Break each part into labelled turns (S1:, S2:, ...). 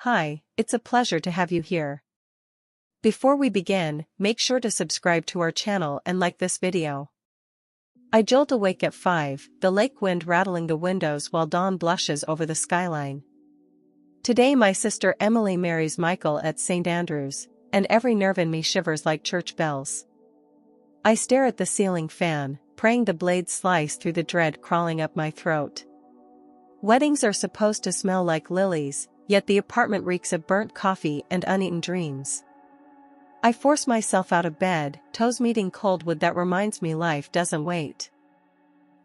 S1: Hi, it's a pleasure to have you here. Before we begin, make sure to subscribe to our channel and like this video. I jolt awake at 5, the lake wind rattling the windows while dawn blushes over the skyline. Today my sister Emily marries Michael at St. Andrews, and every nerve in me shivers like church bells. I stare at the ceiling fan, praying the blades slice through the dread crawling up my throat. Weddings are supposed to smell like lilies, yet the apartment reeks of burnt coffee and uneaten dreams. I force myself out of bed, toes meeting cold wood that reminds me life doesn't wait.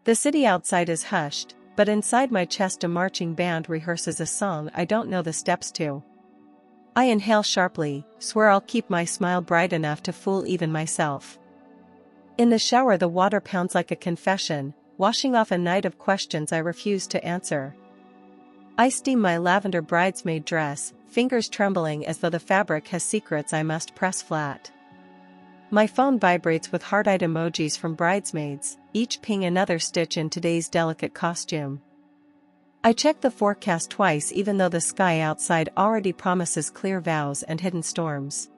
S1: The city outside is hushed, but inside my chest a marching band rehearses a song I don't know the steps to. I inhale sharply, swear I'll keep my smile bright enough to fool even myself. In the shower the water pounds like a confession, washing off a night of questions I refuse to answer. I steam my lavender bridesmaid dress, fingers trembling as though the fabric has secrets I must press flat. My phone vibrates with heart-eyed emojis from bridesmaids, each ping another stitch in today's delicate costume. I check the forecast twice even though the sky outside already promises clear vows and hidden storms.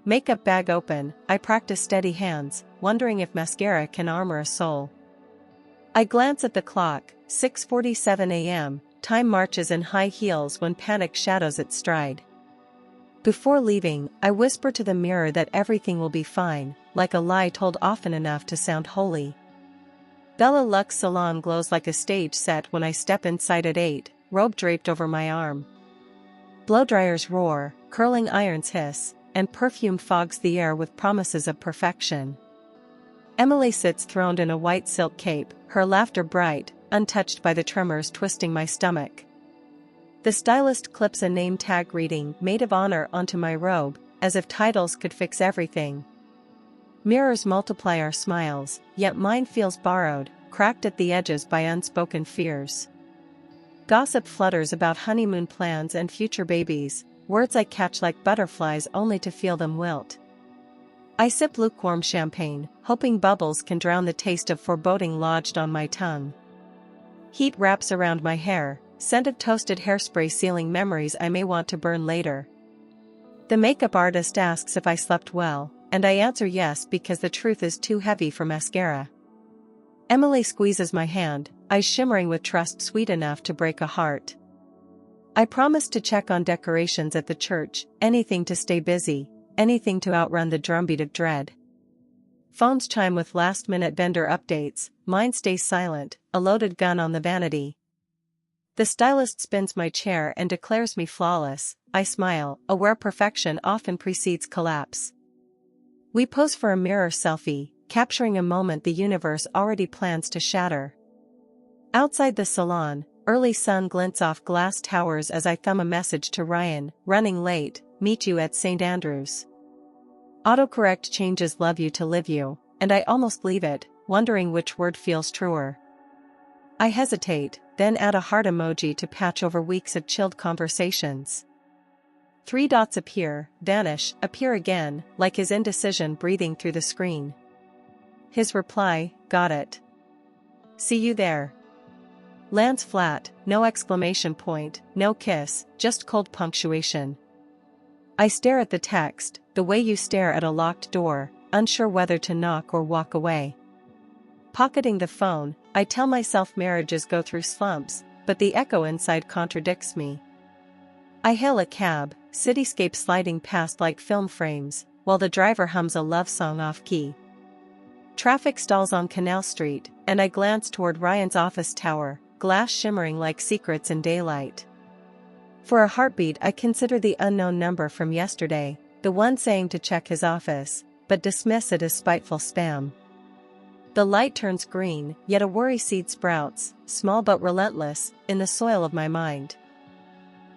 S1: Makeup bag open, I practice steady hands, wondering if mascara can armor a soul. I glance at the clock, 6:47 a.m., time marches in high heels when panic shadows its stride. Before leaving, I whisper to the mirror that everything will be fine, like a lie told often enough to sound holy. Bella Luxe Salon glows like a stage set when I step inside at 8, robe draped over my arm. Blowdryers roar, curling irons hiss, and perfume fogs the air with promises of perfection. Emily sits throned in a white silk cape, her laughter bright, untouched by the tremors twisting my stomach. The stylist clips a name tag reading "Maid of Honor" onto my robe, as if titles could fix everything. Mirrors multiply our smiles, yet mine feels borrowed, cracked at the edges by unspoken fears. Gossip flutters about honeymoon plans and future babies, words I catch like butterflies only to feel them wilt. I sip lukewarm champagne, hoping bubbles can drown the taste of foreboding lodged on my tongue. Heat wraps around my hair, scent of toasted hairspray sealing memories I may want to burn later. The makeup artist asks if I slept well, and I answer yes because the truth is too heavy for mascara. Emily squeezes my hand, eyes shimmering with trust sweet enough to break a heart. I promise to check on decorations at the church, anything to stay busy, anything to outrun the drumbeat of dread. Phones chime with last-minute vendor updates, mine stays silent, a loaded gun on the vanity. The stylist spins my chair and declares me flawless. I smile, aware perfection often precedes collapse. We pose for a mirror selfie, capturing a moment the universe already plans to shatter. Outside the salon, early sun glints off glass towers as I thumb a message to Ryan, running late, meet you at St. Andrews. Autocorrect changes love you to live you, and I almost leave it, wondering which word feels truer. I hesitate, then add a heart emoji to patch over weeks of chilled conversations. 3 dots appear, vanish, appear again, like his indecision breathing through the screen. His reply, got it. See you there. Lands flat, no exclamation point, no kiss, just cold punctuation. I stare at the text, the way you stare at a locked door, unsure whether to knock or walk away. Pocketing the phone, I tell myself marriages go through slumps, but the echo inside contradicts me. I hail a cab, cityscape sliding past like film frames, while the driver hums a love song off-key. Traffic stalls on Canal Street, and I glance toward Ryan's office tower, glass shimmering like secrets in daylight. For a heartbeat I consider the unknown number from yesterday, the one saying to check his office, but dismiss it as spiteful spam. The light turns green, yet a worry seed sprouts, small but relentless, in the soil of my mind.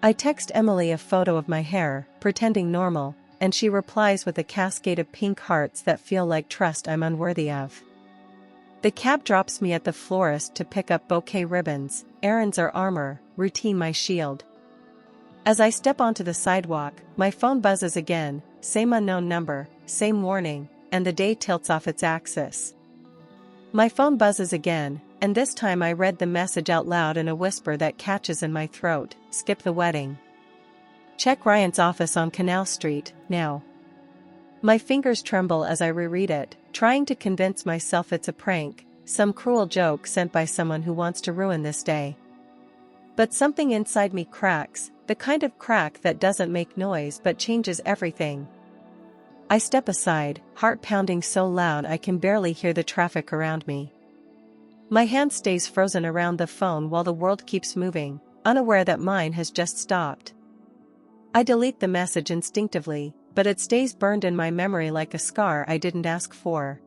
S1: I text Emily a photo of my hair, pretending normal, and she replies with a cascade of pink hearts that feel like trust I'm unworthy of. The cab drops me at the florist to pick up bouquet ribbons, errands are armor, routine my shield. As I step onto the sidewalk, my phone buzzes again, same unknown number, same warning, and the day tilts off its axis. My phone buzzes again, and this time I read the message out loud in a whisper that catches in my throat, skip the wedding. Check Ryan's office on Canal Street, now. My fingers tremble as I reread it, trying to convince myself it's a prank, some cruel joke sent by someone who wants to ruin this day. But something inside me cracks, the kind of crack that doesn't make noise but changes everything. I step aside, heart pounding so loud I can barely hear the traffic around me. My hand stays frozen around the phone while the world keeps moving, unaware that mine has just stopped. I delete the message instinctively, but it stays burned in my memory like a scar I didn't ask for.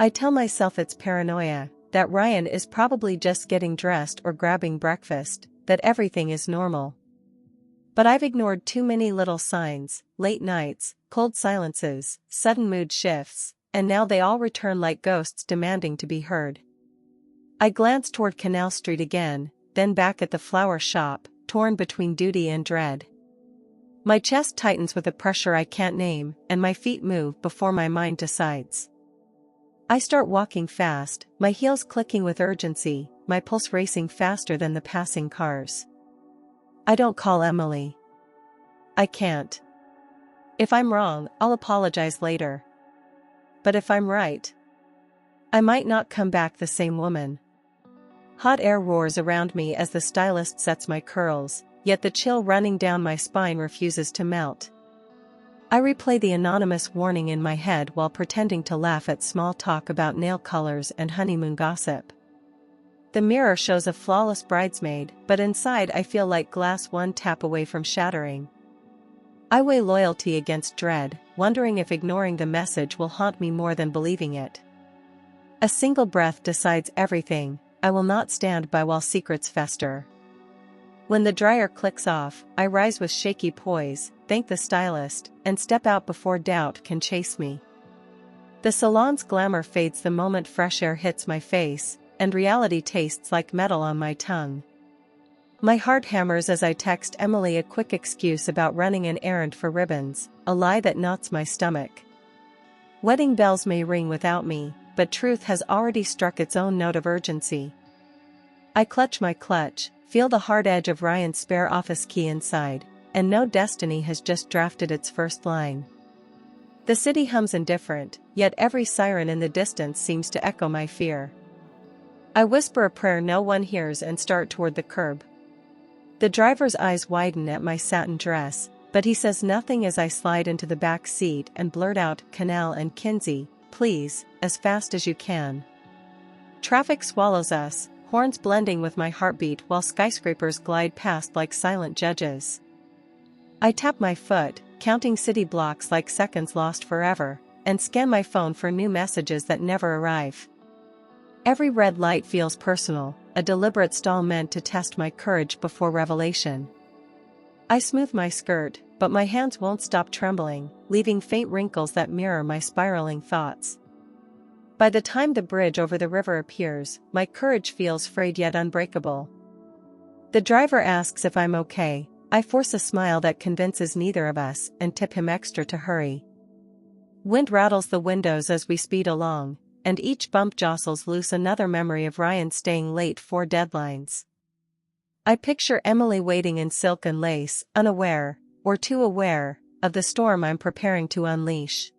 S1: I tell myself it's paranoia, that Ryan is probably just getting dressed or grabbing breakfast, that everything is normal. But I've ignored too many little signs, late nights, cold silences, sudden mood shifts, and now they all return like ghosts demanding to be heard. I glance toward Canal Street again, then back at the flower shop, torn between duty and dread. My chest tightens with a pressure I can't name, and my feet move before my mind decides. I start walking fast, my heels clicking with urgency, my pulse racing faster than the passing cars. I don't call Emily. I can't. If I'm wrong, I'll apologize later. But if I'm right, I might not come back the same woman. Hot air roars around me as the stylist sets my curls, yet the chill running down my spine refuses to melt. I replay the anonymous warning in my head while pretending to laugh at small talk about nail colors and honeymoon gossip. The mirror shows a flawless bridesmaid, but inside I feel like glass one tap away from shattering. I weigh loyalty against dread, wondering if ignoring the message will haunt me more than believing it. A single breath decides everything. I will not stand by while secrets fester. When the dryer clicks off, I rise with shaky poise, thank the stylist, and step out before doubt can chase me. The salon's glamour fades the moment fresh air hits my face, and reality tastes like metal on my tongue. My heart hammers as I text Emily a quick excuse about running an errand for ribbons, a lie that knots my stomach. Wedding bells may ring without me, but truth has already struck its own note of urgency. I clutch my clutch, feel the hard edge of Ryan's spare office key inside, and know destiny has just drafted its first line. The city hums indifferent, yet every siren in the distance seems to echo my fear. I whisper a prayer no one hears and start toward the curb. The driver's eyes widen at my satin dress, but he says nothing as I slide into the back seat and blurt out, "Canal and Kinsey, please, as fast as you can." Traffic swallows us, horns blending with my heartbeat while skyscrapers glide past like silent judges. I tap my foot, counting city blocks like seconds lost forever, and scan my phone for new messages that never arrive. Every red light feels personal, a deliberate stall meant to test my courage before revelation. I smooth my skirt, but my hands won't stop trembling, leaving faint wrinkles that mirror my spiraling thoughts. By the time the bridge over the river appears, my courage feels frayed yet unbreakable. The driver asks if I'm okay. I force a smile that convinces neither of us and tip him extra to hurry. Wind rattles the windows as we speed along, and each bump jostles loose another memory of Ryan staying late for deadlines. I picture Emily waiting in silk and lace, unaware, or too aware, of the storm I'm preparing to unleash.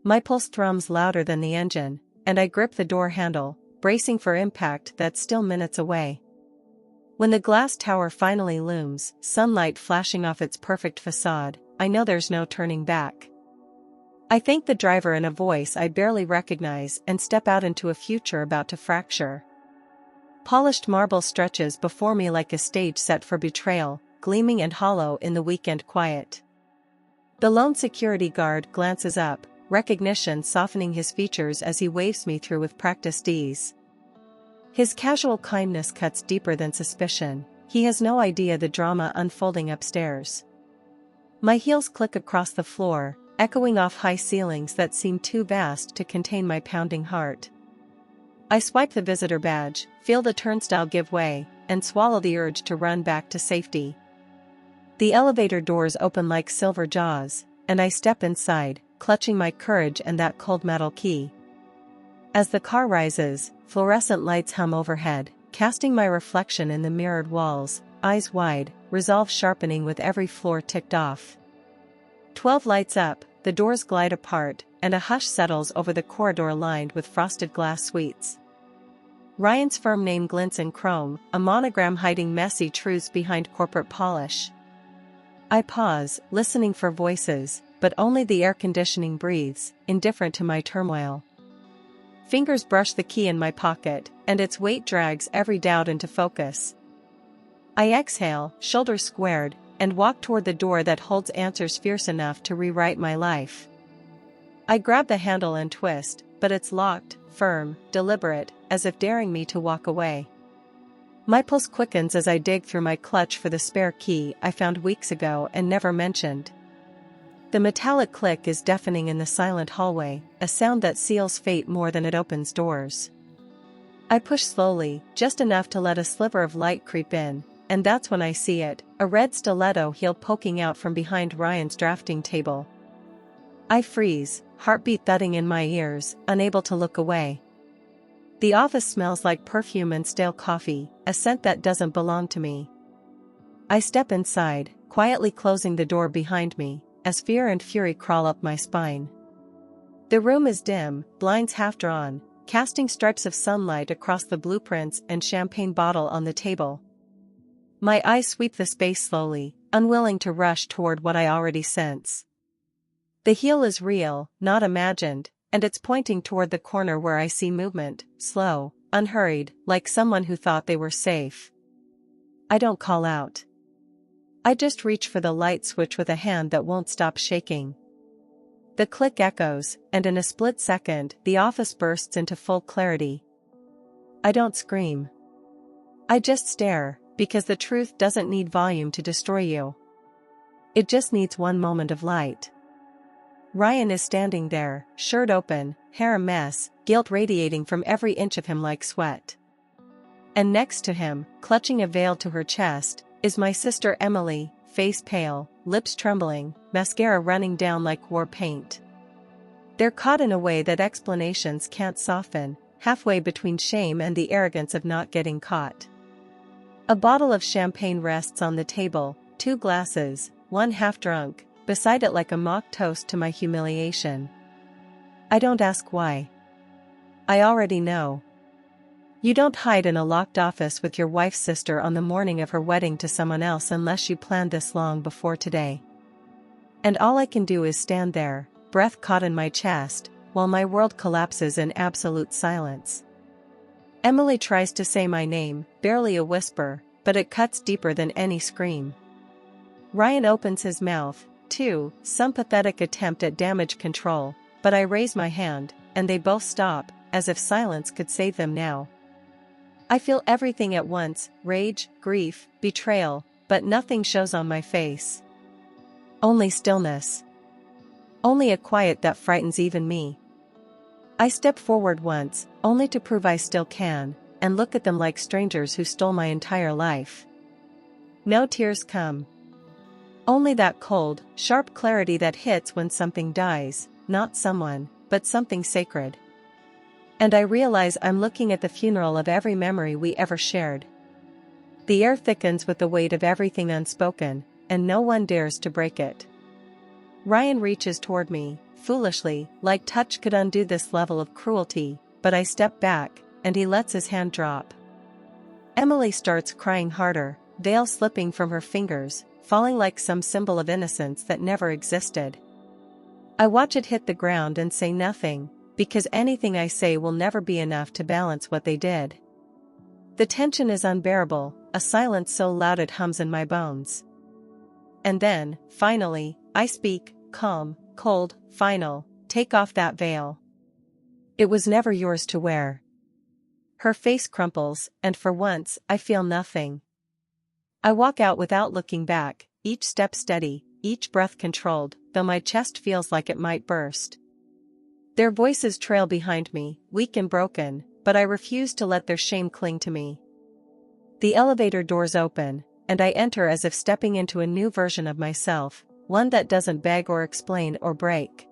S1: My pulse thrums louder than the engine, and I grip the door handle, bracing for impact that's still minutes away. When the glass tower finally looms, sunlight flashing off its perfect facade, I know there's no turning back. I thank the driver in a voice I barely recognize and step out into a future about to fracture. Polished marble stretches before me like a stage set for betrayal, gleaming and hollow in the weekend quiet. The lone security guard glances up, recognition softening his features as he waves me through with practiced ease. His casual kindness cuts deeper than suspicion. He has no idea the drama unfolding upstairs. My heels click across the floor, echoing off high ceilings that seem too vast to contain my pounding heart. I swipe the visitor badge, feel the turnstile give way, and swallow the urge to run back to safety. The elevator doors open like silver jaws, and I step inside, clutching my courage and that cold metal key. As the car rises, fluorescent lights hum overhead, casting my reflection in the mirrored walls, eyes wide, resolve sharpening with every floor ticked off. 12 lights up, the doors glide apart, and a hush settles over the corridor lined with frosted glass suites. Ryan's firm name glints in chrome, a monogram hiding messy truths behind corporate polish. I pause, listening for voices, but only the air conditioning breathes, indifferent to my turmoil. Fingers brush the key in my pocket, and its weight drags every doubt into focus. I exhale, shoulders squared, and walk toward the door that holds answers fierce enough to rewrite my life. I grab the handle and twist, but it's locked, firm, deliberate, as if daring me to walk away. My pulse quickens as I dig through my clutch for the spare key I found weeks ago and never mentioned. The metallic click is deafening in the silent hallway, a sound that seals fate more than it opens doors. I push slowly, just enough to let a sliver of light creep in, and that's when I see it, a red stiletto heel poking out from behind Ryan's drafting table. I freeze, heartbeat thudding in my ears, unable to look away. The office smells like perfume and stale coffee, a scent that doesn't belong to me. I step inside, quietly closing the door behind me, as fear and fury crawl up my spine. The room is dim, blinds half drawn, casting stripes of sunlight across the blueprints and champagne bottle on the table. My eyes sweep the space slowly, unwilling to rush toward what I already sense. The heel is real, not imagined, and it's pointing toward the corner where I see movement, slow, unhurried, like someone who thought they were safe. I don't call out. I just reach for the light switch with a hand that won't stop shaking. The click echoes, and in a split second, the office bursts into full clarity. I don't scream. I just stare, because the truth doesn't need volume to destroy you. It just needs one moment of light. Ryan is standing there, shirt open, hair a mess, guilt radiating from every inch of him like sweat. And next to him, clutching a veil to her chest, is my sister Emily, face pale, lips trembling, mascara running down like war paint. They're caught in a way that explanations can't soften, halfway between shame and the arrogance of not getting caught. A bottle of champagne rests on the table, 2 glasses, one half drunk, beside it like a mock toast to my humiliation. I don't ask why. I already know. You don't hide in a locked office with your wife's sister on the morning of her wedding to someone else unless you planned this long before today. And all I can do is stand there, breath caught in my chest, while my world collapses in absolute silence. Emily tries to say my name, barely a whisper, but it cuts deeper than any scream. Ryan opens his mouth, too, some pathetic attempt at damage control, but I raise my hand, and they both stop, as if silence could save them now. I feel everything at once, rage, grief, betrayal, but nothing shows on my face. Only stillness. Only a quiet that frightens even me. I step forward once, only to prove I still can, and look at them like strangers who stole my entire life. No tears come. Only that cold, sharp clarity that hits when something dies, not someone, but something sacred. And I realize I'm looking at the funeral of every memory we ever shared. The air thickens with the weight of everything unspoken, and no one dares to break it. Ryan reaches toward me, foolishly, like touch could undo this level of cruelty, but I step back, and he lets his hand drop. Emily starts crying harder, veil slipping from her fingers, falling like some symbol of innocence that never existed. I watch it hit the ground and say nothing, because anything I say will never be enough to balance what they did. The tension is unbearable, a silence so loud it hums in my bones. And then, finally, I speak, calm, cold, final, take off that veil. It was never yours to wear. Her face crumples, and for once, I feel nothing. I walk out without looking back, each step steady, each breath controlled, though my chest feels like it might burst. Their voices trail behind me, weak and broken, but I refuse to let their shame cling to me. The elevator doors open, and I enter as if stepping into a new version of myself, one that doesn't beg or explain or break.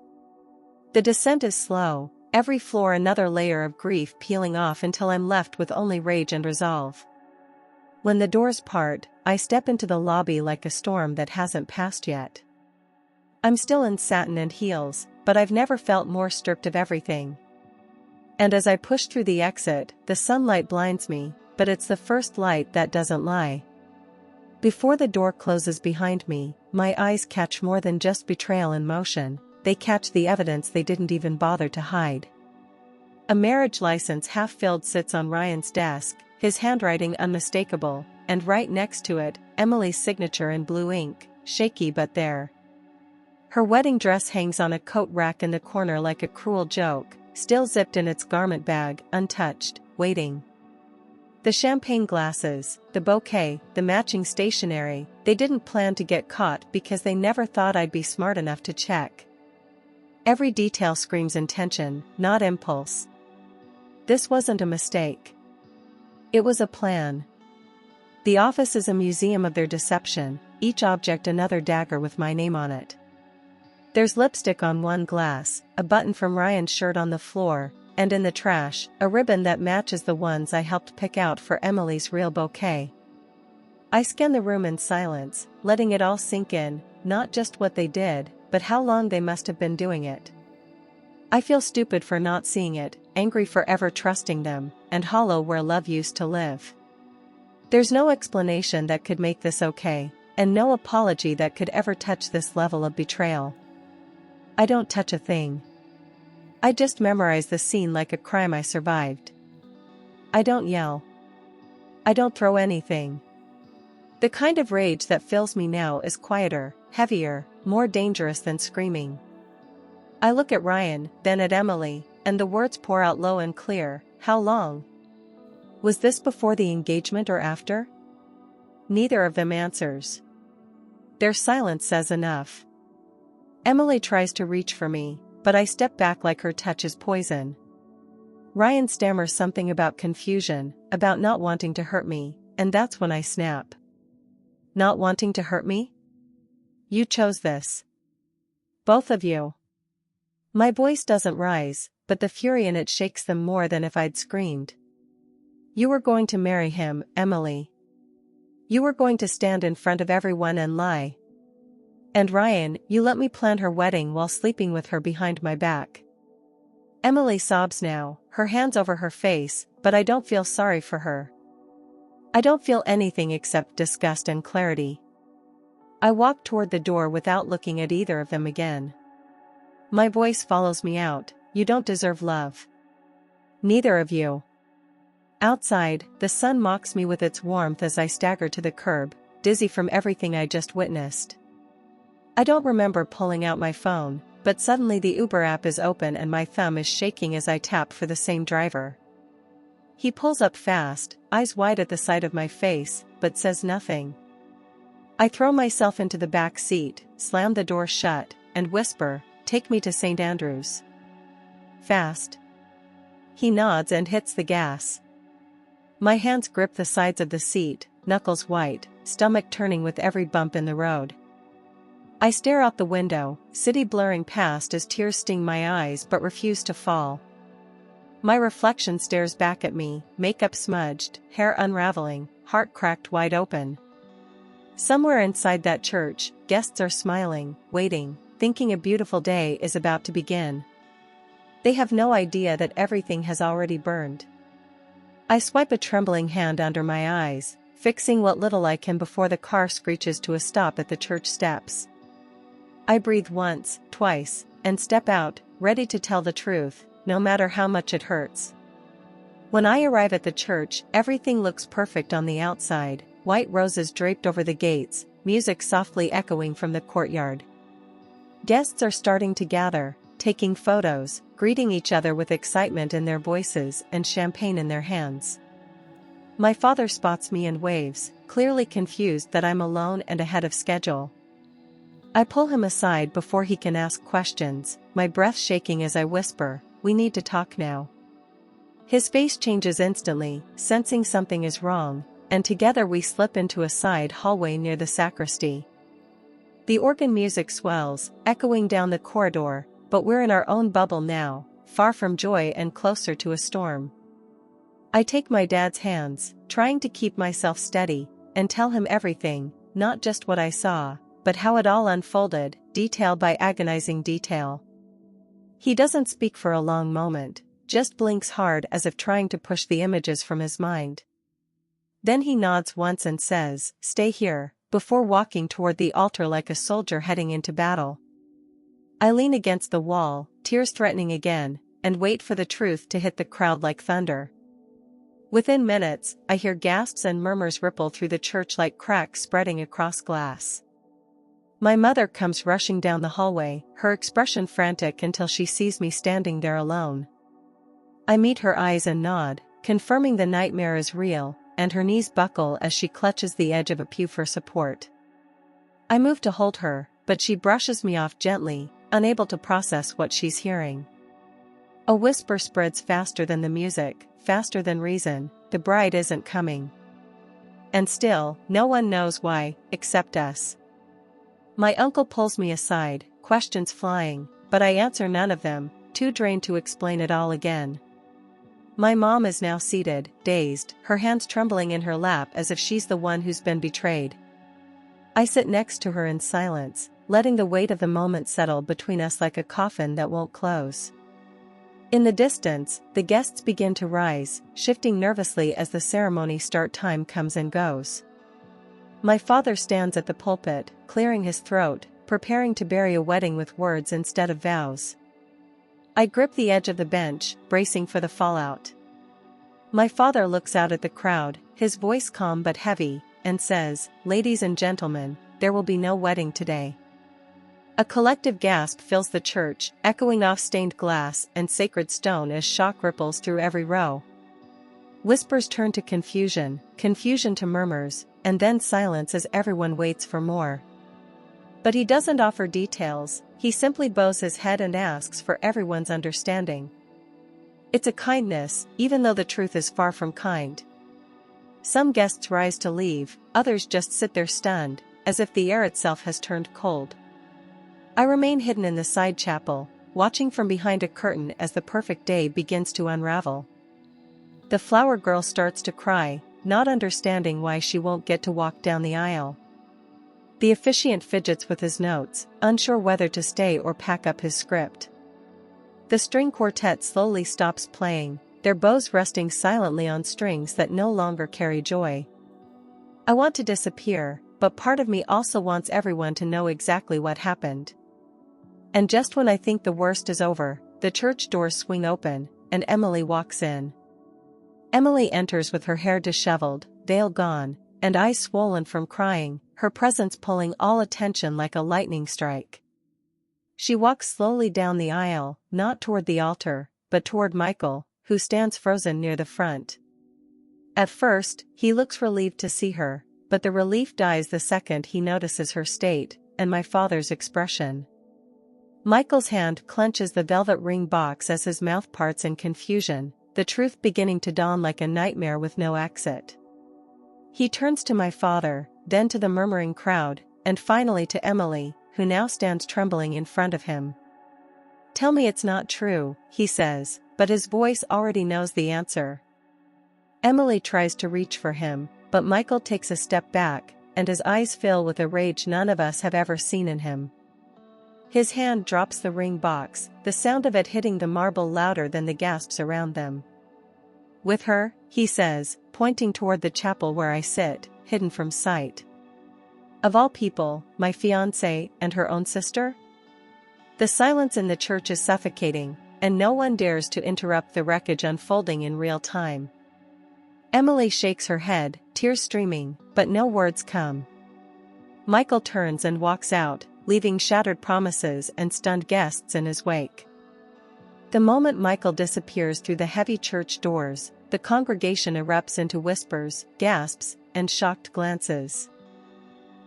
S1: The descent is slow, every floor another layer of grief peeling off until I'm left with only rage and resolve. When the doors part, I step into the lobby like a storm that hasn't passed yet. I'm still in satin and heels, but I've never felt more stripped of everything. And as I push through the exit, the sunlight blinds me, but it's the first light that doesn't lie. Before the door closes behind me, my eyes catch more than just betrayal in motion, they catch the evidence they didn't even bother to hide. A marriage license half-filled sits on Ryan's desk, his handwriting unmistakable, and right next to it, Emily's signature in blue ink, shaky but there. Her wedding dress hangs on a coat rack in the corner like a cruel joke, still zipped in its garment bag, untouched, waiting. The champagne glasses, the bouquet, the matching stationery, they didn't plan to get caught because they never thought I'd be smart enough to check. Every detail screams intention, not impulse. This wasn't a mistake. It was a plan. The office is a museum of their deception, each object another dagger with my name on it. There's lipstick on one glass, a button from Ryan's shirt on the floor, and in the trash, a ribbon that matches the ones I helped pick out for Emily's real bouquet. I scan the room in silence, letting it all sink in, not just what they did, but how long they must have been doing it. I feel stupid for not seeing it, angry for ever trusting them, and hollow where love used to live. There's no explanation that could make this okay, and no apology that could ever touch this level of betrayal. I don't touch a thing. I just memorize the scene like a crime I survived. I don't yell. I don't throw anything. The kind of rage that fills me now is quieter, heavier, more dangerous than screaming. I look at Ryan, then at Emily, and the words pour out low and clear. How long? Was this before the engagement or after? Neither of them answers. Their silence says enough. Emily tries to reach for me, but I step back like her touch is poison. Ryan stammers something about confusion, about not wanting to hurt me, and that's when I snap. Not wanting to hurt me? You chose this. Both of you. My voice doesn't rise, but the fury in it shakes them more than if I'd screamed. You were going to marry him, Emily. You were going to stand in front of everyone and lie. And Ryan, you let me plan her wedding while sleeping with her behind my back. Emily sobs now, her hands over her face, but I don't feel sorry for her. I don't feel anything except disgust and clarity. I walk toward the door without looking at either of them again. My voice follows me out. You don't deserve love. Neither of you. Outside, the sun mocks me with its warmth as I stagger to the curb, dizzy from everything I just witnessed. I don't remember pulling out my phone, but suddenly the Uber app is open and my thumb is shaking as I tap for the same driver. He pulls up fast, eyes wide at the sight of my face, but says nothing. I throw myself into the back seat, slam the door shut, and whisper, "Take me to St. Andrews." Fast. He nods and hits the gas. My hands grip the sides of the seat, knuckles white, stomach turning with every bump in the road. I stare out the window, city blurring past as tears sting my eyes but refuse to fall. My reflection stares back at me, makeup smudged, hair unraveling, heart cracked wide open. Somewhere inside that church, guests are smiling, waiting, thinking a beautiful day is about to begin. They have no idea that everything has already burned. I swipe a trembling hand under my eyes, fixing what little I can before the car screeches to a stop at the church steps. I breathe once, twice, and step out, ready to tell the truth, no matter how much it hurts. When I arrive at the church, everything looks perfect on the outside, white roses draped over the gates, music softly echoing from the courtyard. Guests are starting to gather, taking photos, greeting each other with excitement in their voices and champagne in their hands. My father spots me and waves, clearly confused that I'm alone and ahead of schedule. I pull him aside before he can ask questions, my breath shaking as I whisper, "We need to talk now." His face changes instantly, sensing something is wrong, and together we slip into a side hallway near the sacristy. The organ music swells, echoing down the corridor, but we're in our own bubble now, far from joy and closer to a storm. I take my dad's hands, trying to keep myself steady, and tell him everything, not just what I saw, but how it all unfolded, detail by agonizing detail. He doesn't speak for a long moment, just blinks hard as if trying to push the images from his mind. Then he nods once and says, "Stay here," before walking toward the altar like a soldier heading into battle. I lean against the wall, tears threatening again, and wait for the truth to hit the crowd like thunder. Within minutes, I hear gasps and murmurs ripple through the church like cracks spreading across glass. My mother comes rushing down the hallway, her expression frantic until she sees me standing there alone. I meet her eyes and nod, confirming the nightmare is real, and her knees buckle as she clutches the edge of a pew for support. I move to hold her, but she brushes me off gently, unable to process what she's hearing. A whisper spreads faster than the music, faster than reason: the bride isn't coming. And still, no one knows why, except us. My uncle pulls me aside, questions flying, but I answer none of them, too drained to explain it all again. My mom is now seated, dazed, her hands trembling in her lap as if she's the one who's been betrayed. I sit next to her in silence, letting the weight of the moment settle between us like a coffin that won't close. In the distance, the guests begin to rise, shifting nervously as the ceremony start time comes and goes. My father stands at the pulpit, clearing his throat, preparing to bury a wedding with words instead of vows. I grip the edge of the bench, bracing for the fallout. My father looks out at the crowd, his voice calm but heavy, and says, "Ladies and gentlemen, there will be no wedding today." A collective gasp fills the church, echoing off stained glass and sacred stone as shock ripples through every row. Whispers turn to confusion, confusion to murmurs, and then silence as everyone waits for more. But he doesn't offer details, he simply bows his head and asks for everyone's understanding. It's a kindness, even though the truth is far from kind. Some guests rise to leave, others just sit there stunned, as if the air itself has turned cold. I remain hidden in the side chapel, watching from behind a curtain as the perfect day begins to unravel. The flower girl starts to cry, not understanding why she won't get to walk down the aisle. The officiant fidgets with his notes, unsure whether to stay or pack up his script. The string quartet slowly stops playing, their bows resting silently on strings that no longer carry joy. I want to disappear, but part of me also wants everyone to know exactly what happened. And just when I think the worst is over, the church doors swing open, and Emily walks in. Emily enters with her hair disheveled, veil gone, and eyes swollen from crying, her presence pulling all attention like a lightning strike. She walks slowly down the aisle, not toward the altar, but toward Michael, who stands frozen near the front. At first, he looks relieved to see her, but the relief dies the second he notices her state, and my father's expression. Michael's hand clenches the velvet ring box as his mouth parts in confusion, the truth beginning to dawn like a nightmare with no exit. He turns to my father, then to the murmuring crowd, and finally to Emily, who now stands trembling in front of him. "Tell me it's not true," he says, but his voice already knows the answer. Emily tries to reach for him, but Michael takes a step back, and his eyes fill with a rage none of us have ever seen in him. His hand drops the ring box, the sound of it hitting the marble louder than the gasps around them. "With her," he says, pointing toward the chapel where I sit, hidden from sight. Of all people, my fiancée and her own sister? The silence in the church is suffocating, and no one dares to interrupt the wreckage unfolding in real time. Emily shakes her head, tears streaming, but no words come. Michael turns and walks out, leaving shattered promises and stunned guests in his wake. The moment Michael disappears through the heavy church doors, the congregation erupts into whispers, gasps, and shocked glances.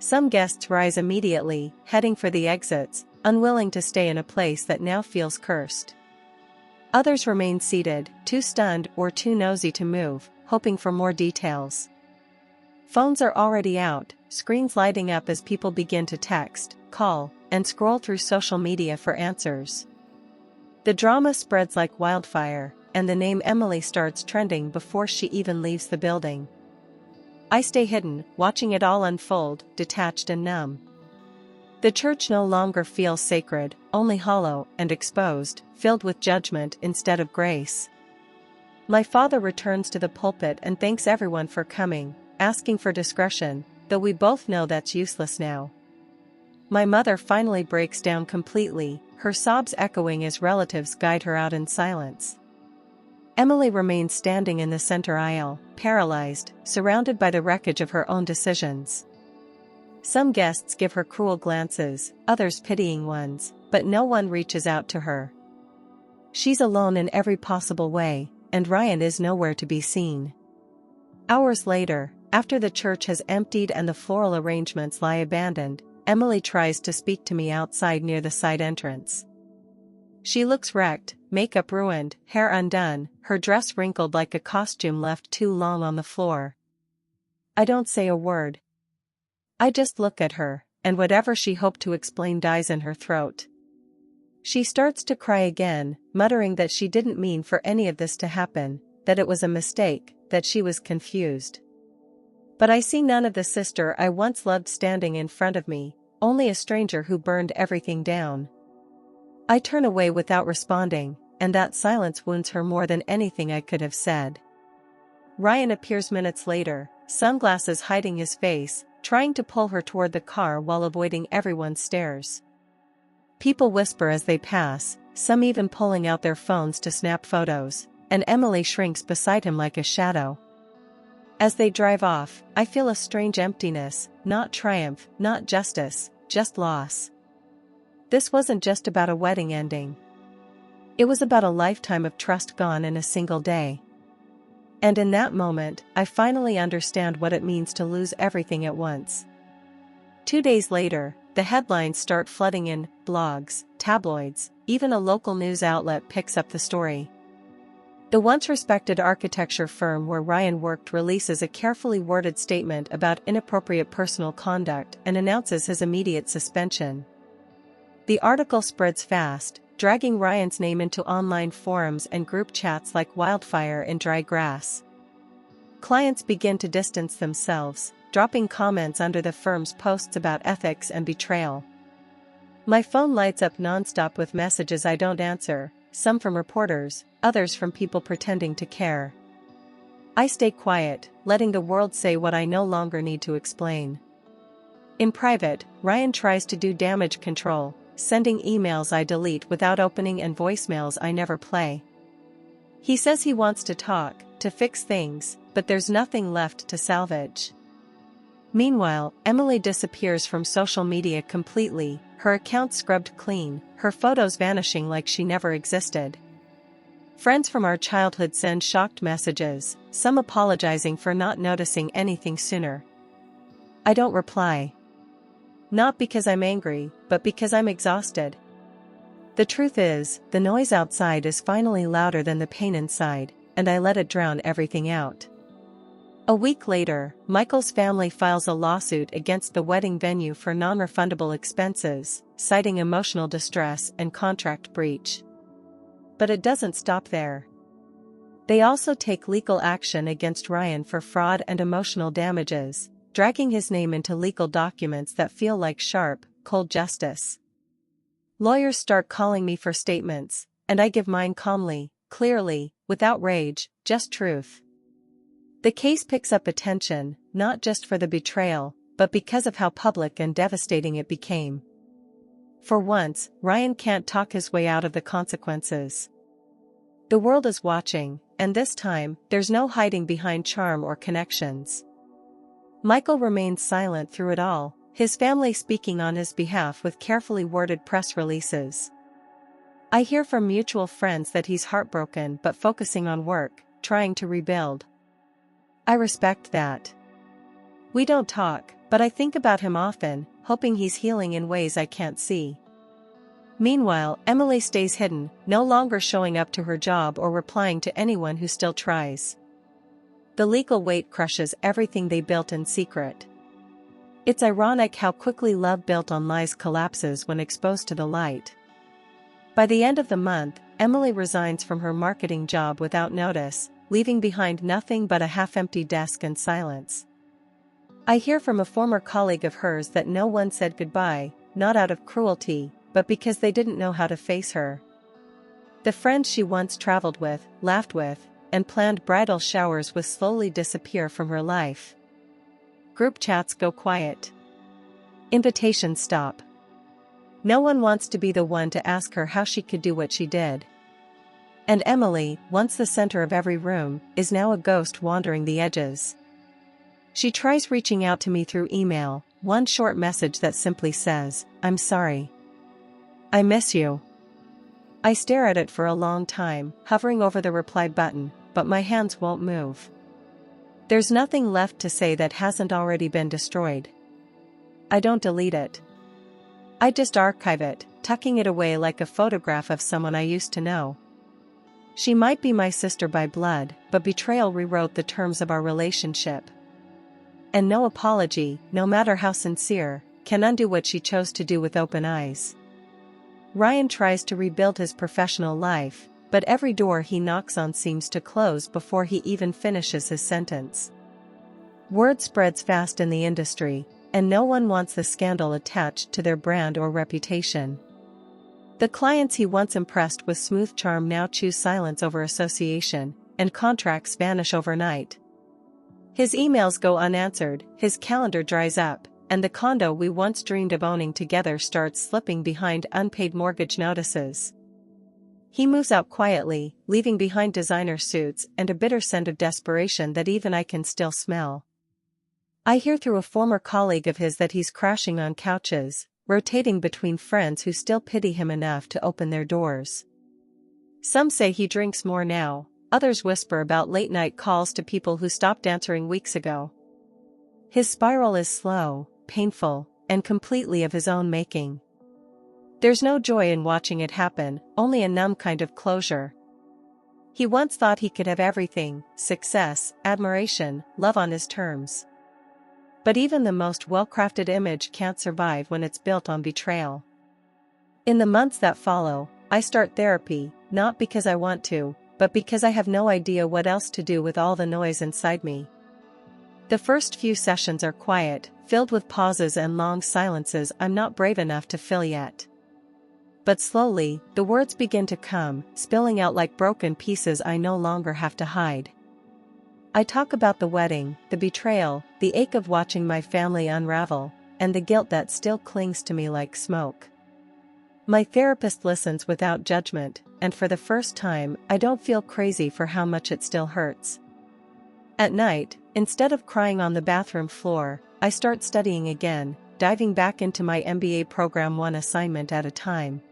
S1: Some guests rise immediately, heading for the exits, unwilling to stay in a place that now feels cursed. Others remain seated, too stunned or too nosy to move, hoping for more details. Phones are already out, screens lighting up as people begin to text, call, and scroll through social media for answers. The drama spreads like wildfire, and the name Emily starts trending before she even leaves the building. I stay hidden, watching it all unfold, detached and numb. The church no longer feels sacred, only hollow and exposed, filled with judgment instead of grace. My father returns to the pulpit and thanks everyone for coming, asking for discretion, though we both know that's useless now. My mother finally breaks down completely, her sobs echoing as relatives guide her out in silence. Emily remains standing in the center aisle, paralyzed, surrounded by the wreckage of her own decisions. Some guests give her cruel glances, others pitying ones, but no one reaches out to her. She's alone in every possible way, and Ryan is nowhere to be seen. Hours later, after the church has emptied and the floral arrangements lie abandoned, Emily tries to speak to me outside near the side entrance. She looks wrecked, makeup ruined, hair undone, her dress wrinkled like a costume left too long on the floor. I don't say a word. I just look at her, and whatever she hoped to explain dies in her throat. She starts to cry again, muttering that she didn't mean for any of this to happen, that it was a mistake, that she was confused. But I see none of the sister I once loved standing in front of me, only a stranger who burned everything down. I turn away without responding, and that silence wounds her more than anything I could have said. Ryan appears minutes later, sunglasses hiding his face, trying to pull her toward the car while avoiding everyone's stares. People whisper as they pass, some even pulling out their phones to snap photos, and Emily shrinks beside him like a shadow. As they drive off, I feel a strange emptiness, not triumph, not justice, just loss. This wasn't just about a wedding ending. It was about a lifetime of trust gone in a single day. And in that moment, I finally understand what it means to lose everything at once. 2 days later, the headlines start flooding in, blogs, tabloids, even a local news outlet picks up the story. The once respected architecture firm where Ryan worked releases a carefully worded statement about inappropriate personal conduct and announces his immediate suspension. The article spreads fast, dragging Ryan's name into online forums and group chats like wildfire in dry grass. Clients begin to distance themselves, dropping comments under the firm's posts about ethics and betrayal. My phone lights up nonstop with messages I don't answer, some from reporters, others from people pretending to care. I stay quiet, letting the world say what I no longer need to explain. In private, Ryan tries to do damage control, sending emails I delete without opening and voicemails I never play. He says he wants to talk, to fix things, but there's nothing left to salvage. Meanwhile, Emily disappears from social media completely, her account scrubbed clean, her photos vanishing like she never existed. Friends from our childhood send shocked messages, some apologizing for not noticing anything sooner. I don't reply. Not because I'm angry, but because I'm exhausted. The truth is, the noise outside is finally louder than the pain inside, and I let it drown everything out. A week later, Michael's family files a lawsuit against the wedding venue for non-refundable expenses, citing emotional distress and contract breach. But it doesn't stop there. They also take legal action against Ryan for fraud and emotional damages, dragging his name into legal documents that feel like sharp, cold justice. Lawyers start calling me for statements, and I give mine calmly, clearly, without rage, just truth. The case picks up attention, not just for the betrayal, but because of how public and devastating it became. For once, Ryan can't talk his way out of the consequences. The world is watching, and this time, there's no hiding behind charm or connections. Michael remains silent through it all, his family speaking on his behalf with carefully worded press releases. I hear from mutual friends that he's heartbroken but focusing on work, trying to rebuild. I respect that. We don't talk, but I think about him often, hoping he's healing in ways I can't see. Meanwhile, Emily stays hidden, no longer showing up to her job or replying to anyone who still tries. The legal weight crushes everything they built in secret. It's ironic how quickly love built on lies collapses when exposed to the light. By the end of the month, Emily resigns from her marketing job without notice, leaving behind nothing but a half-empty desk and silence. I hear from a former colleague of hers that no one said goodbye, not out of cruelty, but because they didn't know how to face her. The friends she once traveled with, laughed with, and planned bridal showers with slowly disappear from her life. Group chats go quiet. Invitations stop. No one wants to be the one to ask her how she could do what she did. And Emily, once the center of every room, is now a ghost wandering the edges. She tries reaching out to me through email, one short message that simply says, "I'm sorry. I miss you." I stare at it for a long time, hovering over the reply button, but my hands won't move. There's nothing left to say that hasn't already been destroyed. I don't delete it. I just archive it, tucking it away like a photograph of someone I used to know. She might be my sister by blood, but betrayal rewrote the terms of our relationship. And no apology, no matter how sincere, can undo what she chose to do with open eyes. Ryan tries to rebuild his professional life, but every door he knocks on seems to close before he even finishes his sentence. Word spreads fast in the industry, and no one wants the scandal attached to their brand or reputation. The clients he once impressed with smooth charm now choose silence over association, and contracts vanish overnight. His emails go unanswered, his calendar dries up, and the condo we once dreamed of owning together starts slipping behind unpaid mortgage notices. He moves out quietly, leaving behind designer suits and a bitter scent of desperation that even I can still smell. I hear through a former colleague of his that he's crashing on couches, rotating between friends who still pity him enough to open their doors. Some say he drinks more now, others whisper about late-night calls to people who stopped answering weeks ago. His spiral is slow, painful, and completely of his own making. There's no joy in watching it happen, only a numb kind of closure. He once thought he could have everything: success, admiration, love on his terms. But even the most well-crafted image can't survive when it's built on betrayal. In the months that follow, I start therapy, not because I want to, but because I have no idea what else to do with all the noise inside me. The first few sessions are quiet, filled with pauses and long silences I'm not brave enough to fill yet. But slowly, the words begin to come, spilling out like broken pieces I no longer have to hide. I talk about the wedding, the betrayal, the ache of watching my family unravel, and the guilt that still clings to me like smoke. My therapist listens without judgment, and for the first time, I don't feel crazy for how much it still hurts. At night, instead of crying on the bathroom floor, I start studying again, diving back into my MBA program one assignment at a time.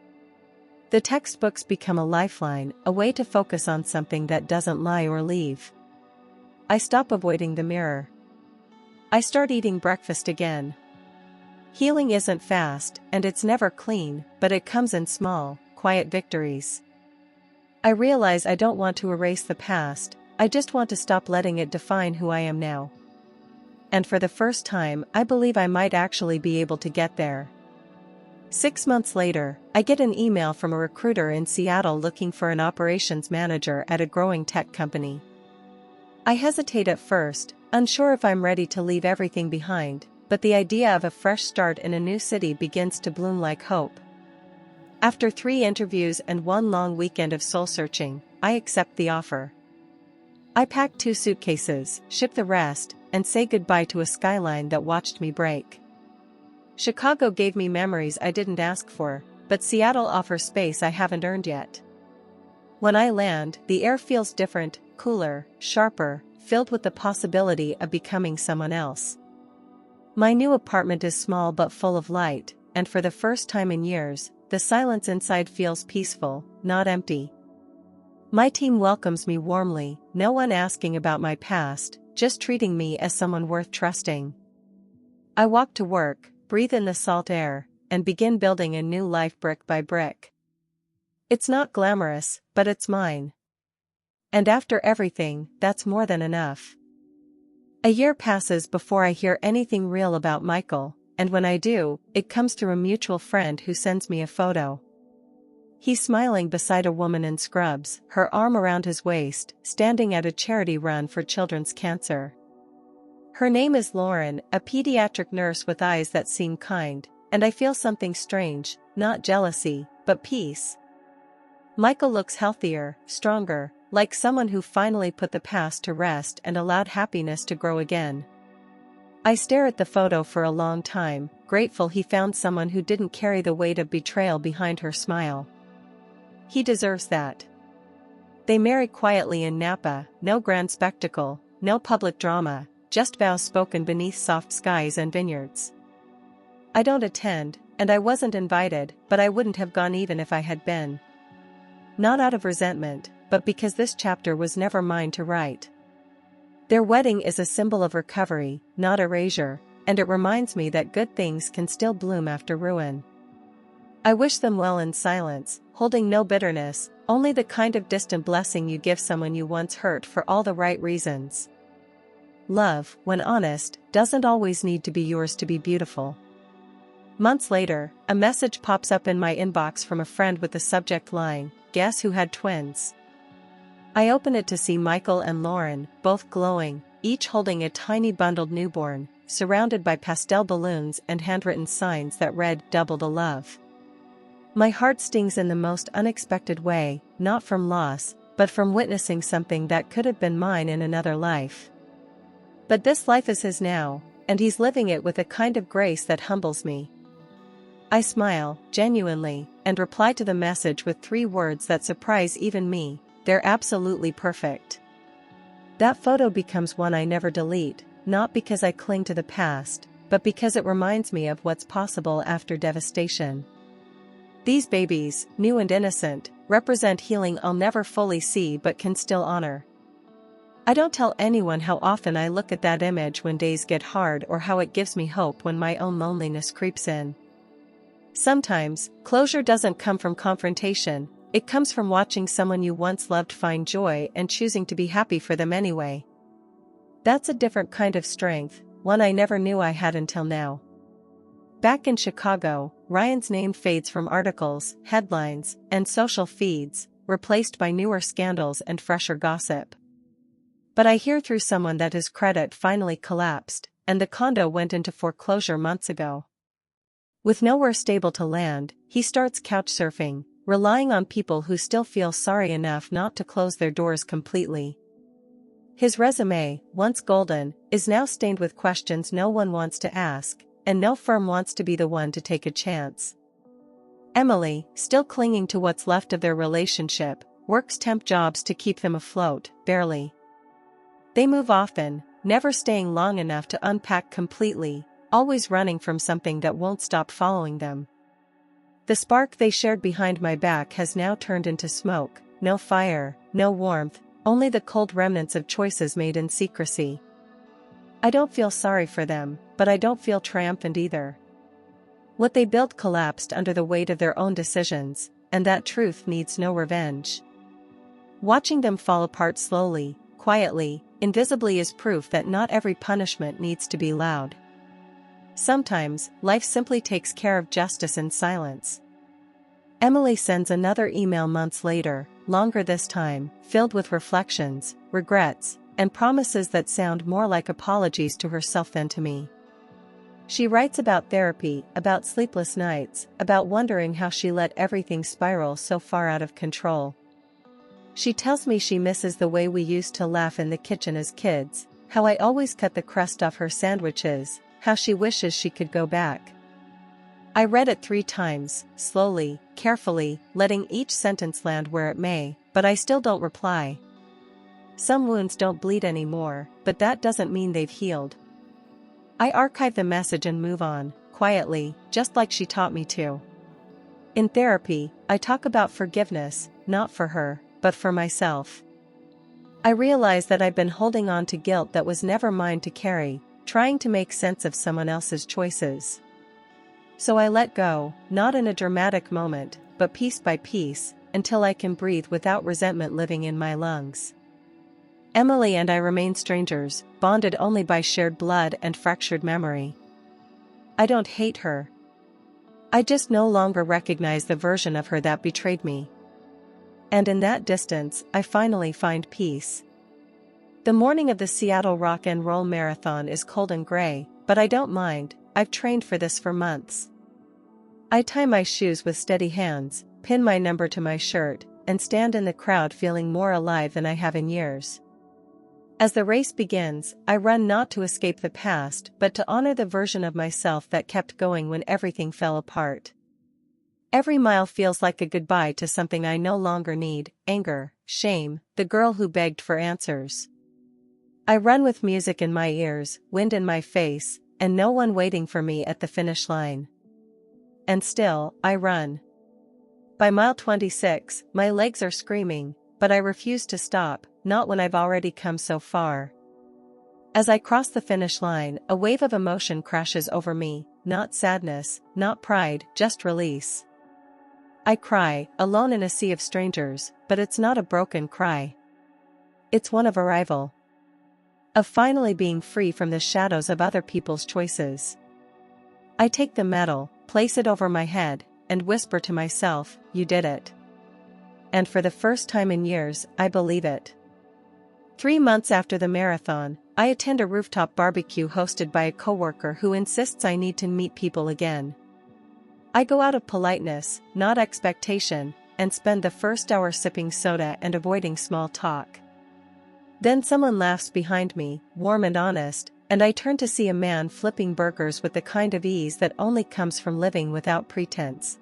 S1: The textbooks become a lifeline, a way to focus on something that doesn't lie or leave. I stop avoiding the mirror. I start eating breakfast again. Healing isn't fast, and it's never clean, but it comes in small, quiet victories. I realize I don't want to erase the past, I just want to stop letting it define who I am now. And for the first time, I believe I might actually be able to get there. 6 months later, I get an email from a recruiter in Seattle looking for an operations manager at a growing tech company. I hesitate at first, unsure if I'm ready to leave everything behind, but the idea of a fresh start in a new city begins to bloom like hope. After 3 interviews and 1 long weekend of soul-searching, I accept the offer. I pack 2 suitcases, ship the rest, and say goodbye to a skyline that watched me break. Chicago gave me memories I didn't ask for, but Seattle offers space I haven't earned yet. When I land, the air feels different, cooler, sharper, filled with the possibility of becoming someone else. My new apartment is small but full of light, and for the first time in years, the silence inside feels peaceful, not empty. My team welcomes me warmly, no one asking about my past, just treating me as someone worth trusting. I walk to work, breathe in the salt air, and begin building a new life brick by brick. It's not glamorous, but it's mine. And after everything, that's more than enough. A year passes before I hear anything real about Michael, and when I do, it comes through a mutual friend who sends me a photo. He's smiling beside a woman in scrubs, her arm around his waist, standing at a charity run for children's cancer. Her name is Lauren, a pediatric nurse with eyes that seem kind, and I feel something strange, not jealousy, but peace. Michael looks healthier, stronger, like someone who finally put the past to rest and allowed happiness to grow again. I stare at the photo for a long time, grateful he found someone who didn't carry the weight of betrayal behind her smile. He deserves that. They marry quietly in Napa, no grand spectacle, no public drama, just vows spoken beneath soft skies and vineyards. I don't attend, and I wasn't invited, but I wouldn't have gone even if I had been. Not out of resentment, but because this chapter was never mine to write. Their wedding is a symbol of recovery, not erasure, and it reminds me that good things can still bloom after ruin. I wish them well in silence, holding no bitterness, only the kind of distant blessing you give someone you once hurt for all the right reasons. Love, when honest, doesn't always need to be yours to be beautiful. Months later, a message pops up in my inbox from a friend with the subject line, "Guess who had twins?" I open it to see Michael and Lauren, both glowing, each holding a tiny bundled newborn, surrounded by pastel balloons and handwritten signs that read, "Double the love." My heart stings in the most unexpected way, not from loss, but from witnessing something that could have been mine in another life. But this life is his now, and he's living it with a kind of grace that humbles me. I smile, genuinely, and reply to the message with 3 words that surprise even me: "They're absolutely perfect." That photo becomes one I never delete, not because I cling to the past, but because it reminds me of what's possible after devastation. These babies, new and innocent, represent healing I'll never fully see but can still honor. I don't tell anyone how often I look at that image when days get hard or how it gives me hope when my own loneliness creeps in. Sometimes, closure doesn't come from confrontation, it comes from watching someone you once loved find joy and choosing to be happy for them anyway. That's a different kind of strength, one I never knew I had until now. Back in Chicago, Ryan's name fades from articles, headlines, and social feeds, replaced by newer scandals and fresher gossip. But I hear through someone that his credit finally collapsed, and the condo went into foreclosure months ago. With nowhere stable to land, he starts couch surfing, relying on people who still feel sorry enough not to close their doors completely. His resume, once golden, is now stained with questions no one wants to ask, and no firm wants to be the one to take a chance. Emily, still clinging to what's left of their relationship, works temp jobs to keep them afloat, barely. They move often, never staying long enough to unpack completely, always running from something that won't stop following them. The spark they shared behind my back has now turned into smoke, no fire, no warmth, only the cold remnants of choices made in secrecy. I don't feel sorry for them, but I don't feel triumphant either. What they built collapsed under the weight of their own decisions, and that truth needs no revenge. Watching them fall apart slowly, quietly, invisibly is proof that not every punishment needs to be loud. Sometimes, life simply takes care of justice in silence. Emily sends another email months later, longer this time, filled with reflections, regrets, and promises that sound more like apologies to herself than to me. She writes about therapy, about sleepless nights, about wondering how she let everything spiral so far out of control. She tells me she misses the way we used to laugh in the kitchen as kids, how I always cut the crust off her sandwiches, how she wishes she could go back. I read it 3 times, slowly, carefully, letting each sentence land where it may, but I still don't reply. Some wounds don't bleed anymore, but that doesn't mean they've healed. I archive the message and move on, quietly, just like she taught me to. In therapy, I talk about forgiveness, not for her, but for myself. I realize that I've been holding on to guilt that was never mine to carry, trying to make sense of someone else's choices. So I let go, not in a dramatic moment, but piece by piece, until I can breathe without resentment living in my lungs. Emily and I remain strangers, bonded only by shared blood and fractured memory. I don't hate her. I just no longer recognize the version of her that betrayed me. And in that distance, I finally find peace. The morning of the Seattle Rock and Roll Marathon is cold and gray, but I don't mind. I've trained for this for months. I tie my shoes with steady hands, pin my number to my shirt, and stand in the crowd feeling more alive than I have in years. As the race begins, I run not to escape the past but to honor the version of myself that kept going when everything fell apart. Every mile feels like a goodbye to something I no longer need: anger, shame, the girl who begged for answers. I run with music in my ears, wind in my face, and no one waiting for me at the finish line. And still, I run. By mile 26, my legs are screaming, but I refuse to stop, not when I've already come so far. As I cross the finish line, a wave of emotion crashes over me, not sadness, not pride, just release. I cry, alone in a sea of strangers, but it's not a broken cry. It's one of arrival. Of finally being free from the shadows of other people's choices. I take the medal, place it over my head, and whisper to myself, "You did it." And for the first time in years, I believe it. 3 months after the marathon, I attend a rooftop barbecue hosted by a coworker who insists I need to meet people again. I go out of politeness, not expectation, and spend the first hour sipping soda and avoiding small talk. Then someone laughs behind me, warm and honest, and I turn to see a man flipping burgers with the kind of ease that only comes from living without pretense.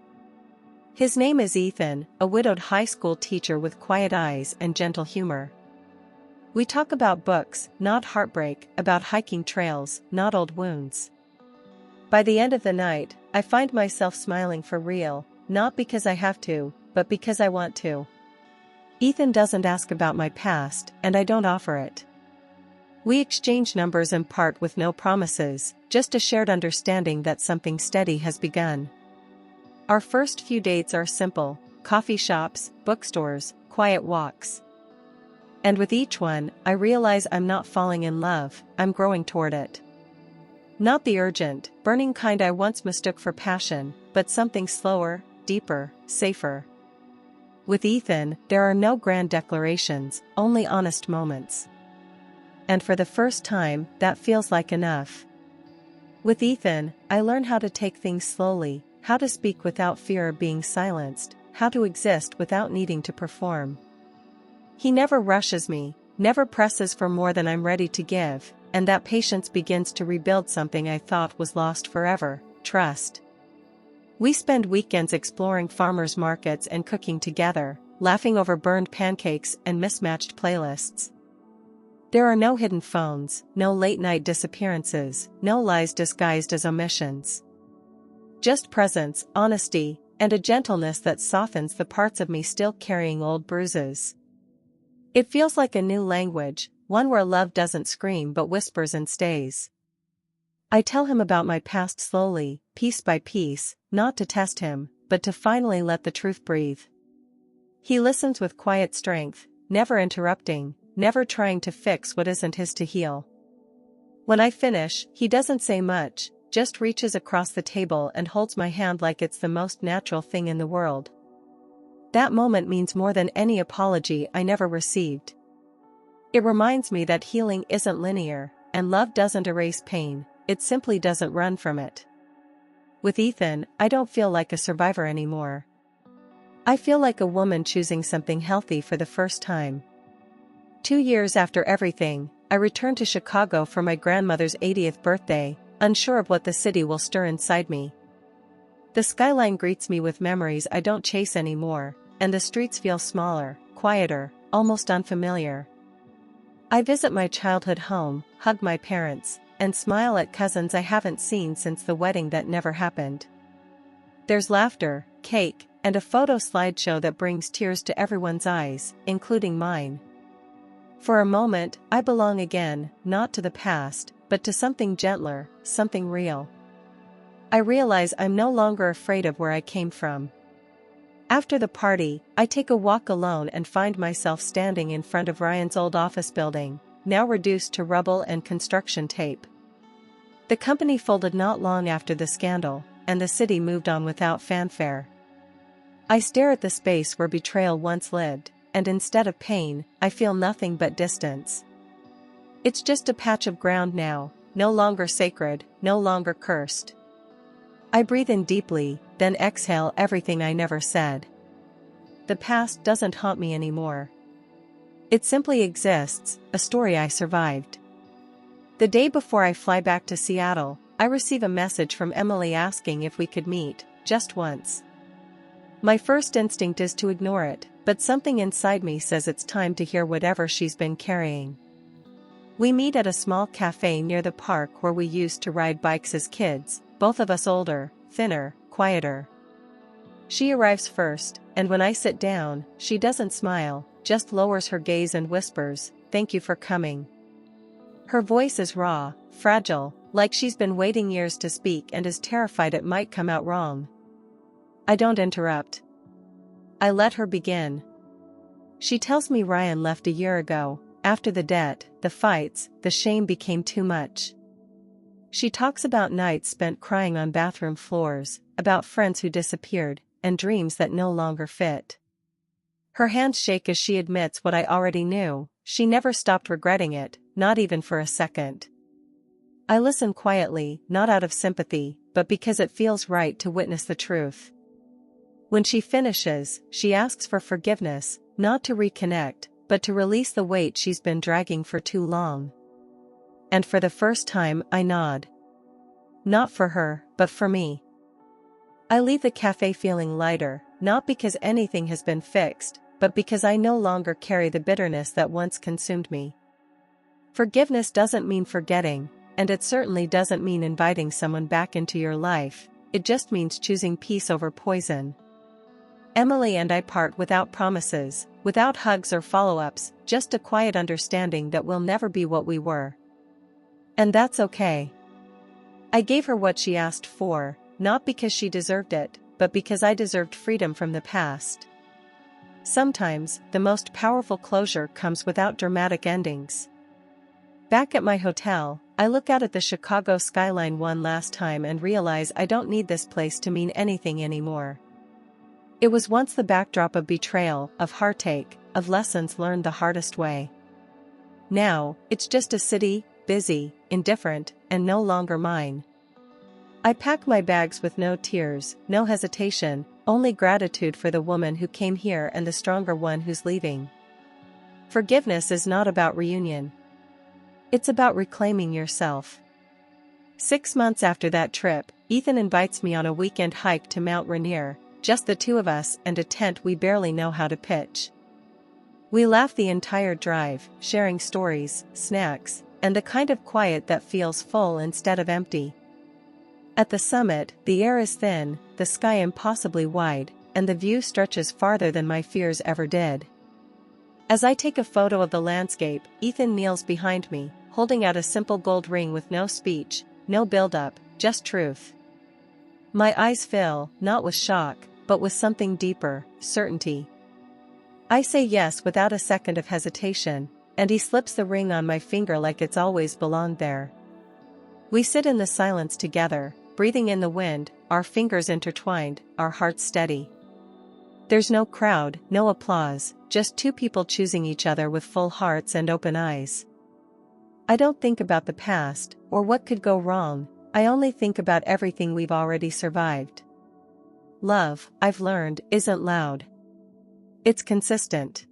S1: His name is Ethan, a widowed high school teacher with quiet eyes and gentle humor. We talk about books, not heartbreak, about hiking trails, not old wounds. By the end of the night, I find myself smiling for real, not because I have to, but because I want to. Ethan doesn't ask about my past, and I don't offer it. We exchange numbers and part with no promises, just a shared understanding that something steady has begun. Our first few dates are simple: coffee shops, bookstores, quiet walks. And with each one, I realize I'm not falling in love, I'm growing toward it. Not the urgent, burning kind I once mistook for passion, but something slower, deeper, safer. With Ethan, there are no grand declarations, only honest moments. And for the first time, that feels like enough. With Ethan, I learn how to take things slowly, how to speak without fear of being silenced, how to exist without needing to perform. He never rushes me, never presses for more than I'm ready to give, and that patience begins to rebuild something I thought was lost forever: trust. We spend weekends exploring farmers markets and cooking together, laughing over burned pancakes and mismatched playlists. There are no hidden phones, no late-night disappearances, no lies disguised as omissions. Just presence, honesty, and a gentleness that softens the parts of me still carrying old bruises. It feels like a new language, one where love doesn't scream but whispers and stays. I tell him about my past slowly, piece by piece, not to test him, but to finally let the truth breathe. He listens with quiet strength, never interrupting, never trying to fix what isn't his to heal. When I finish, he doesn't say much, just reaches across the table and holds my hand like it's the most natural thing in the world. That moment means more than any apology I never received. It reminds me that healing isn't linear, and love doesn't erase pain, it simply doesn't run from it. With Ethan, I don't feel like a survivor anymore. I feel like a woman choosing something healthy for the first time. 2 years after everything, I return to Chicago for my grandmother's 80th birthday, unsure of what the city will stir inside me. The skyline greets me with memories I don't chase anymore, and the streets feel smaller, quieter, almost unfamiliar. I visit my childhood home, hug my parents, and smile at cousins I haven't seen since the wedding that never happened. There's laughter, cake, and a photo slideshow that brings tears to everyone's eyes, including mine. For a moment, I belong again, not to the past, but to something gentler, something real. I realize I'm no longer afraid of where I came from. After the party, I take a walk alone and find myself standing in front of Ryan's old office building, now reduced to rubble and construction tape. The company folded not long after the scandal, and the city moved on without fanfare. I stare at the space where betrayal once lived, and instead of pain, I feel nothing but distance. It's just a patch of ground now, no longer sacred, no longer cursed. I breathe in deeply, then exhale everything I never said. The past doesn't haunt me anymore. It simply exists, a story I survived. The day before I fly back to Seattle, I receive a message from Emily asking if we could meet, just once. My first instinct is to ignore it, but something inside me says it's time to hear whatever she's been carrying. We meet at a small cafe near the park where we used to ride bikes as kids, both of us older, thinner, quieter. She arrives first, and when I sit down, she doesn't smile, just lowers her gaze and whispers, "Thank you for coming." Her voice is raw, fragile, like she's been waiting years to speak and is terrified it might come out wrong. I don't interrupt. I let her begin. She tells me Ryan left a year ago. After the debt, the fights, the shame became too much. She talks about nights spent crying on bathroom floors, about friends who disappeared, and dreams that no longer fit. Her hands shake as she admits what I already knew. She never stopped regretting it, not even for a second. I listen quietly, not out of sympathy, but because it feels right to witness the truth. When she finishes, she asks for forgiveness, not to reconnect, but to release the weight she's been dragging for too long. And for the first time, I nod. Not for her, but for me. I leave the cafe feeling lighter, not because anything has been fixed, but because I no longer carry the bitterness that once consumed me. Forgiveness doesn't mean forgetting, and it certainly doesn't mean inviting someone back into your life, it just means choosing peace over poison. Emily and I part without promises, without hugs or follow-ups, just a quiet understanding that we'll never be what we were. And that's okay. I gave her what she asked for, not because she deserved it, but because I deserved freedom from the past. Sometimes, the most powerful closure comes without dramatic endings. Back at my hotel, I look out at the Chicago skyline one last time and realize I don't need this place to mean anything anymore. It was once the backdrop of betrayal, of heartache, of lessons learned the hardest way. Now, it's just a city, busy, indifferent, and no longer mine. I pack my bags with no tears, no hesitation, only gratitude for the woman who came here and the stronger one who's leaving. Forgiveness is not about reunion. It's about reclaiming yourself. 6 months after that trip, Ethan invites me on a weekend hike to Mount Rainier, just the two of us and a tent we barely know how to pitch. We laugh the entire drive, sharing stories, snacks, and the kind of quiet that feels full instead of empty. At the summit, the air is thin, the sky impossibly wide, and the view stretches farther than my fears ever did. As I take a photo of the landscape, Ethan kneels behind me, holding out a simple gold ring with no speech, no build-up, just truth. My eyes fill, not with shock, but with something deeper, certainty. I say yes without a second of hesitation, and he slips the ring on my finger like it's always belonged there. We sit in the silence together, breathing in the wind, our fingers intertwined, our hearts steady. There's no crowd, no applause, just two people choosing each other with full hearts and open eyes. I don't think about the past, or what could go wrong, I only think about everything we've already survived. Love, I've learned, isn't loud. It's consistent.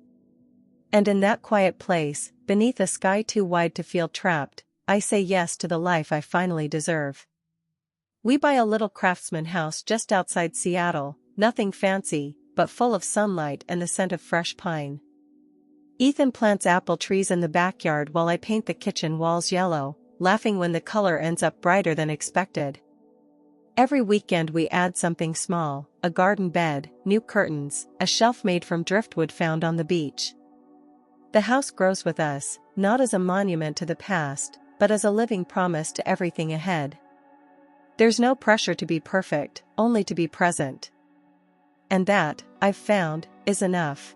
S1: And in that quiet place, beneath a sky too wide to feel trapped, I say yes to the life I finally deserve. We buy a little craftsman house just outside Seattle, nothing fancy, but full of sunlight and the scent of fresh pine. Ethan plants apple trees in the backyard while I paint the kitchen walls yellow, laughing when the color ends up brighter than expected. Every weekend we add something small, a garden bed, new curtains, a shelf made from driftwood found on the beach. The house grows with us, not as a monument to the past, but as a living promise to everything ahead. There's no pressure to be perfect, only to be present. And that, I've found, is enough.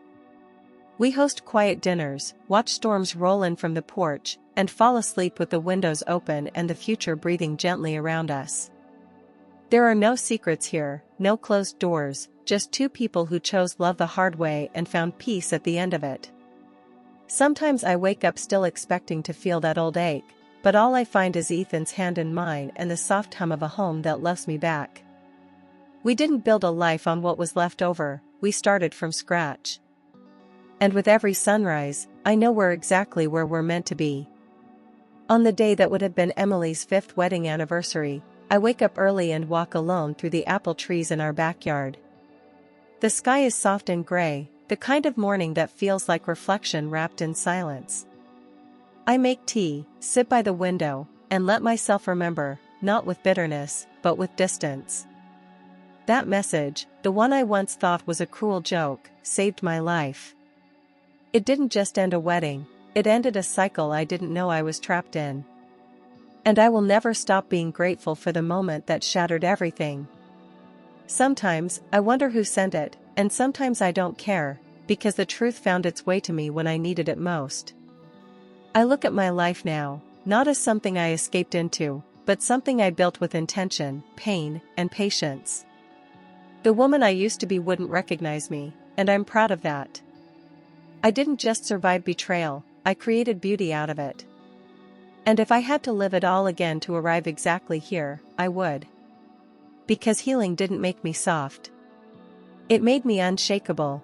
S1: We host quiet dinners, watch storms roll in from the porch, and fall asleep with the windows open and the future breathing gently around us. There are no secrets here, no closed doors, just two people who chose love the hard way and found peace at the end of it. Sometimes I wake up still expecting to feel that old ache, but all I find is Ethan's hand in mine and the soft hum of a home that loves me back. We didn't build a life on what was left over, we started from scratch. And with every sunrise, I know we're exactly where we're meant to be. On the day that would have been Emily's 5th wedding anniversary, I wake up early and walk alone through the apple trees in our backyard. The sky is soft and gray, the kind of morning that feels like reflection wrapped in silence. I make tea, sit by the window, and let myself remember, not with bitterness, but with distance. That message, the one I once thought was a cruel joke, saved my life. It didn't just end a wedding, it ended a cycle I didn't know I was trapped in. And I will never stop being grateful for the moment that shattered everything. Sometimes, I wonder who sent it, and sometimes I don't care, because the truth found its way to me when I needed it most. I look at my life now, not as something I escaped into, but something I built with intention, pain, and patience. The woman I used to be wouldn't recognize me, and I'm proud of that. I didn't just survive betrayal, I created beauty out of it. And if I had to live it all again to arrive exactly here, I would. Because healing didn't make me soft. It made me unshakable,